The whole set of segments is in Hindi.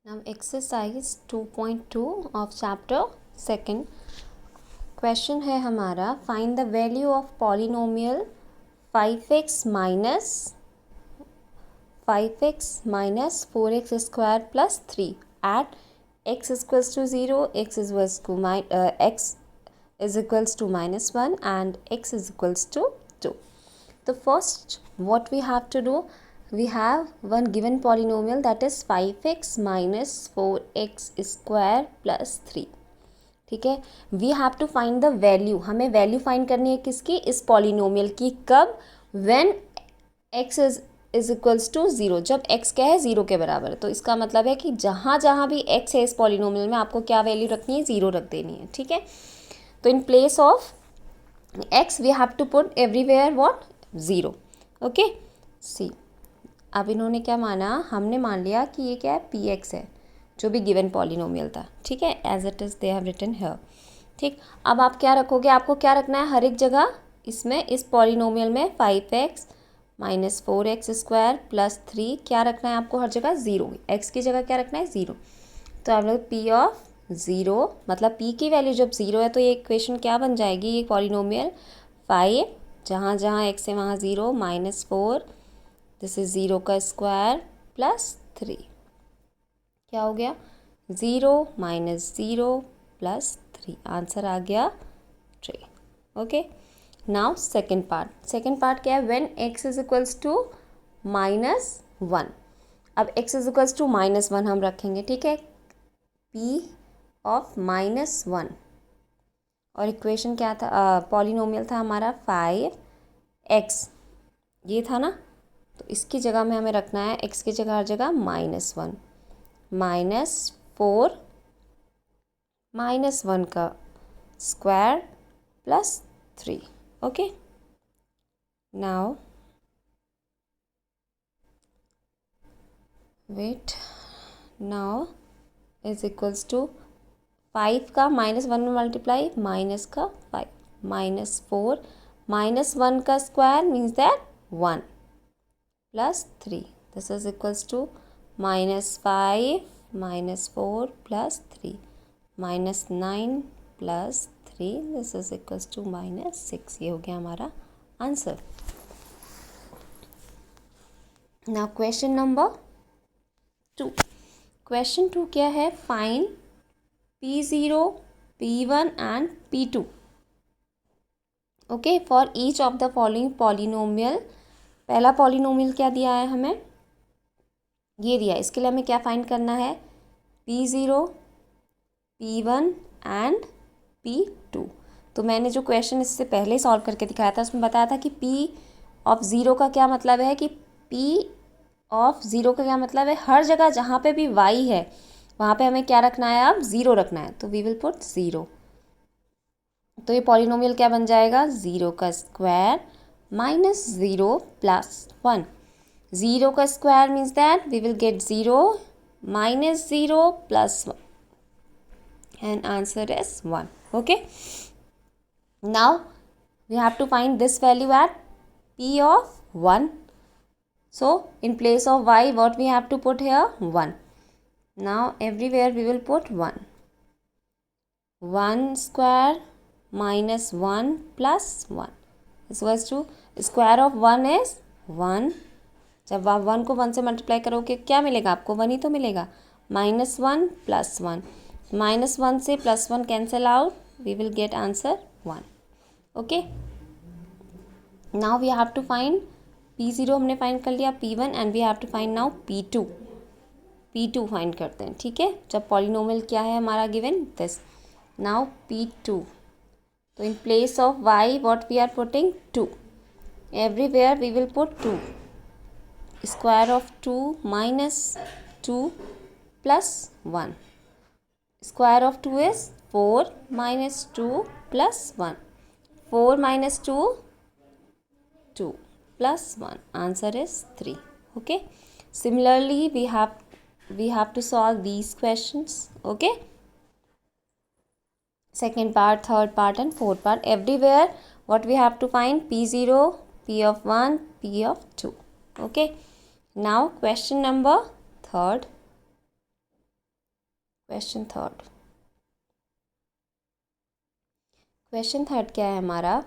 Now exercise 2.2 of chapter second. Question है हमारा find the value of polynomial 5x minus 4x square plus 3 at x equals to 0, x is equals to -1 and x is equals to 2. So first what we have to do, we have one given polynomial that is 5x minus 4x square plus 3. ठीक है, we have to find the value, हमें वैल्यू फाइंड करनी है किसकी, इस पॉलिनोमियल की. कब? When x is equals to 0, जब x क्या है 0 के बराबर. तो इसका मतलब है कि जहाँ जहाँ भी x है इस पॉलिनोमियल में आपको क्या वैल्यू रखनी है, 0 रख देनी है. ठीक है, तो in place of x we have to put everywhere what, 0. Okay, see अब इन्होंने क्या माना, हमने मान लिया कि ये क्या है, px है, जो भी गिवन पॉलिनोमियल था. ठीक है, as it is they have written here. ठीक, अब आप क्या रखोगे, आपको क्या रखना है हर एक जगह इसमें, इस पॉलिनोमियल में 5x minus 4x square plus 3 क्या रखना है आपको हर जगह, 0. x की जगह क्या रखना है, 0. तो आप लोग p ऑफ 0, मतलब p की वैल्यू जब 0 है तो ये इक्वेशन क्या बन जाएगी, ये पॉलिनोमियल 5 जहाँ जहाँ x है वहाँ 0 माइनस 4, दिस इज 0 का स्क्वायर प्लस 3. क्या हो गया, 0 माइनस 0 प्लस 3, आंसर आ गया 3. ओके, नाउ सेकेंड पार्ट क्या है, when x is equals to -1. अब x इज इक्वल्स टू -1 हम रखेंगे. ठीक है, p ऑफ -1 और इक्वेशन क्या था, पॉलिनोमियल था हमारा 5x, ये था ना. तो इसकी जगह में हमें रखना है, x की जगह हर जगह -1 माइनस 4 -1 का square plus 3. Okay, now wait, now is equals to 5 का -1 में मल्टीप्लाई, माइनस का 5 माइनस 4 -1 का square means that 1 plus 3, this is equals to -5 -4 plus 3 -9 plus 3, this is equals to -6. ये हो गया हमारा answer. Now question number 2. Question 2 क्या है, find P0, P1 and P2. Okay, for each of the following polynomial. पहला पॉलिनोमियल क्या दिया है हमें, ये दिया है. इसके लिए हमें क्या फाइंड करना है, P0, P1 एंड P2. तो मैंने जो क्वेश्चन इससे पहले सॉल्व करके दिखाया था उसमें बताया था कि P ऑफ 0 का क्या मतलब है, कि P ऑफ 0 का क्या मतलब है, हर जगह जहाँ पे भी y है वहाँ पे हमें क्या रखना है, अब 0 रखना है. तो वी विल पुट 0. तो ये पॉलिनोमियल क्या बन जाएगा, 0 का स्क्वायर माइनस 0 प्लस 1. 0 का square means that we will get 0 minus 0 plus 1 and answer is 1. Okay, now we have to find this value at p of 1. So in place of y what we have to put here, 1. Now everywhere we will put 1. 1 square minus 1 plus 1 is equals to square of 1 is 1. जब आप 1 को 1 से मल्टीप्लाई करोगे क्या मिलेगा आपको, 1 ही तो मिलेगा. -1 प्लस 1, -1 से +1 cancel out, we will get answer 1. Okay, now we have to find P0 हमने फाइंड कर लिया, P1 and we have to find now P2 find करते हैं. ठीक है, जब पॉलिनोमियल क्या है हमारा गिवन, दिस. नाउ P2, तो in place of y what we are putting, 2. Everywhere we will put 2. Square of 2 minus 2 plus 1. Square of 2 is 4 minus 2 plus 1. 4 minus 2 2 plus 1, answer is 3. Okay, similarly we have to solve these questions. Okay, second part, third part and fourth part, everywhere what we have to find, P0, P of 1, P of 2. Okay, now question number 3. Question third क्या है हमारा,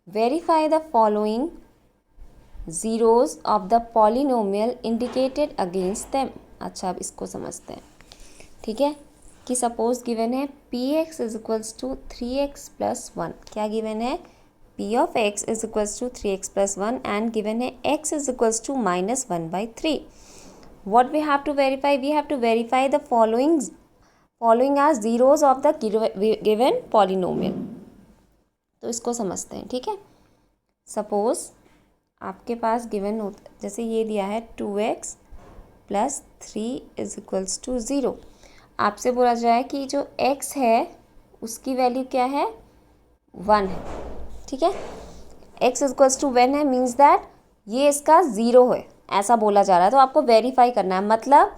verify the following zeros of the polynomial indicated against them. अच्छा, अब इसको समझते हैं, ठीक है, कि सपोज गिवन है P X is equals to 3x plus 1। क्या गिवन है, P of X is equals to 3x plus 1 and given है x is equals to -1/3। what we have to verify, we have to verify the following are zeros of the given polynomial। तो इसको समझते हैं, ठीक है। सपोज आपके पास गिवन होता, जैसे ये दिया है 2x plus 3 is equals to 0। आपसे बोला जाए कि जो x है उसकी वैल्यू क्या है, 1 है, ठीक है। x इज इक्वल्स टू 1 है, मीन्स दैट ये इसका 0 है, ऐसा बोला जा रहा है। तो आपको वेरीफाई करना है, मतलब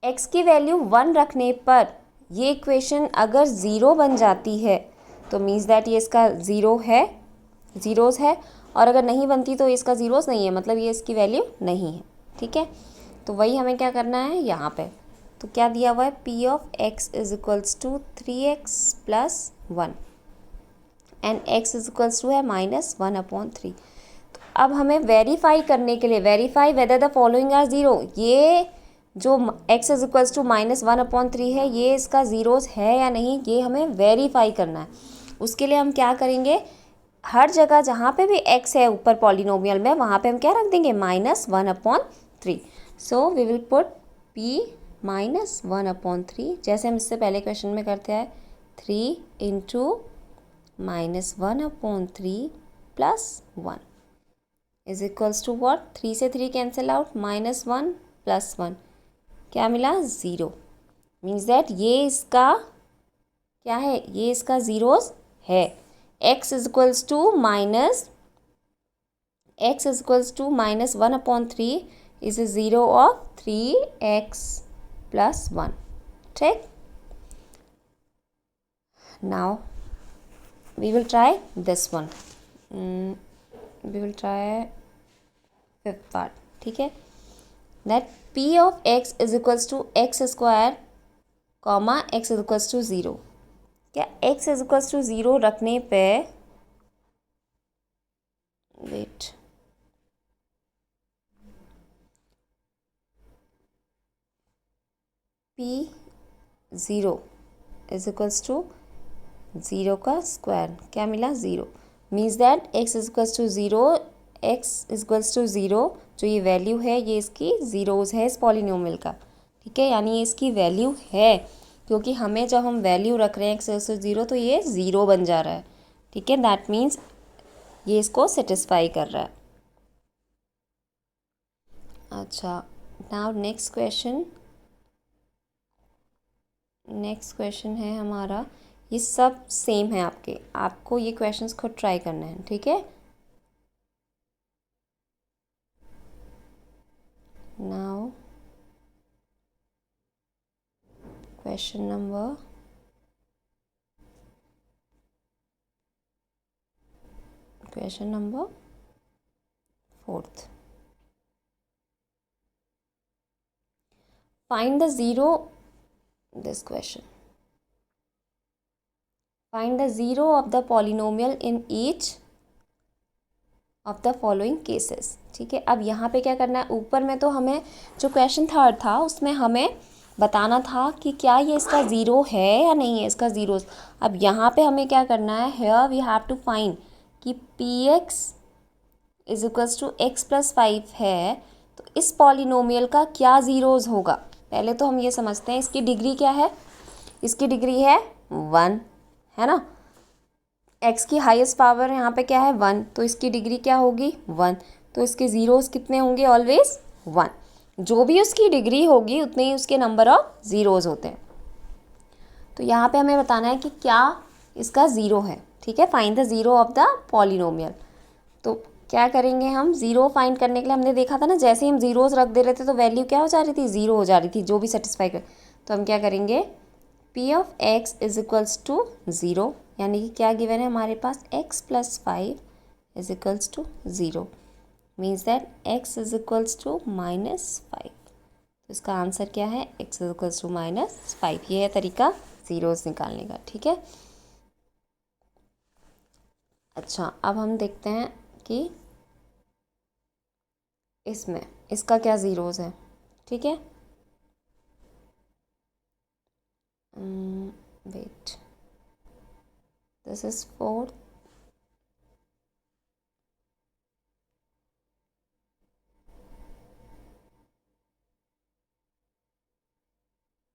x की वैल्यू 1 रखने पर ये इक्वेशन अगर 0 बन जाती है तो मीन्स दैट ये इसका 0 है, ज़ीरोज़ है, और अगर नहीं बनती तो इसका ज़ीरोज़ नहीं है, मतलब ये इसकी वैल्यू नहीं है, ठीक है। तो वही हमें क्या करना है यहाँ पे। तो क्या दिया हुआ है, p of x is equals to 3x plus 1 and x is equals to है -1/3। तो अब हमें वेरीफाई करने के लिए, verify whether the following are zero, ये जो x इज इक्वल्स टू -1/3 है ये इसका ज़ीरोज़ है या नहीं, ये हमें वेरीफाई करना है। उसके लिए हम क्या करेंगे, हर जगह जहाँ पे भी x है ऊपर पॉलिनोमियल में, वहाँ पे हम क्या रख देंगे, -1/3। So we will put p -1/3, जैसे हम इससे पहले क्वेश्चन में करते हैं, 3 into -1/3 plus 1 is equals to what, 3 से 3 कैंसिल आउट, -1 प्लस 1 क्या मिला, 0। मीन्स दैट ये इसका क्या है, ये इसका ज़ीरोज़ है। x is equals to -1/3 is 0 of 3x plus 1, ठीक। Now we will try this one, we will try fifth part, ठीक है। that p of x is equals to x square comma x is equals to 0। क्या x is equals to 0 रखने पे, wait, p 0 is equals to 0 का स्क्वायर, क्या मिला, 0। Means that x is equals to 0, x is equals to 0, जो ये वैल्यू है ये इसकी ज़ीरोज़ है इस पॉलिनोमियल का, ठीक है। यानी ये इसकी वैल्यू है, क्योंकि हमें जब हम वैल्यू रख रहे हैं x इज 0 तो ये 0 बन जा रहा है, ठीक है। दैट मीन्स ये इसको सेटिस्फाई कर रहा है। अच्छा, नाउ नेक्स्ट क्वेश्चन है हमारा, ये सब सेम है आपके, आपको ये क्वेश्चंस खुद ट्राई करना है, ठीक है। Now question number 4th, find the zero, this question, find the zero of the polynomial in each of the following cases, ठीक है। अब यहाँ पे क्या करना है, ऊपर में तो हमें जो क्वेश्चन थर्ड था उसमें हमें बताना था कि क्या ये इसका ज़ीरो है या नहीं है, इसका ज़ीरोज़। अब यहाँ पे हमें क्या करना है, here we have to find कि px is equals to x plus 5 है, तो इस पॉलिनोमियल का क्या ज़ीरोज़ होगा। पहले तो हम ये समझते हैं इसकी डिग्री क्या है, इसकी डिग्री है 1, है ना। x की हाईएस्ट पावर यहाँ पे क्या है, 1, तो इसकी डिग्री क्या होगी, 1, तो इसके ज़ीरोज़ कितने होंगे, ऑलवेज 1। जो भी उसकी डिग्री होगी उतने ही उसके नंबर ऑफ ज़ीरोज़ होते हैं। तो यहाँ पे हमें बताना है कि क्या इसका ज़ीरो है, ठीक है। Find the zero of the polynomial. तो क्या करेंगे हम, ज़ीरो फाइंड करने के लिए हमने देखा था ना, जैसे ही हम ज़ीरोज़ रख दे रहे थे तो वैल्यू क्या हो जा रही थी, ज़ीरो हो जा रही थी, जो भी सेटिस्फाई कर। तो हम क्या करेंगे, p of x is equals to 0, यानी कि क्या गिवन है हमारे पास, x plus 5 is equals to 0, means that x is equals to -5। तो इसका आंसर क्या है, x इक्वल्स टू -5। ये है तरीका ज़ीरोज़ निकालने का, ठीक है। अच्छा, अब हम देखते हैं कि इसमें इसका क्या ज़ीरोज़ है, ठीक है। Wait, this is 4,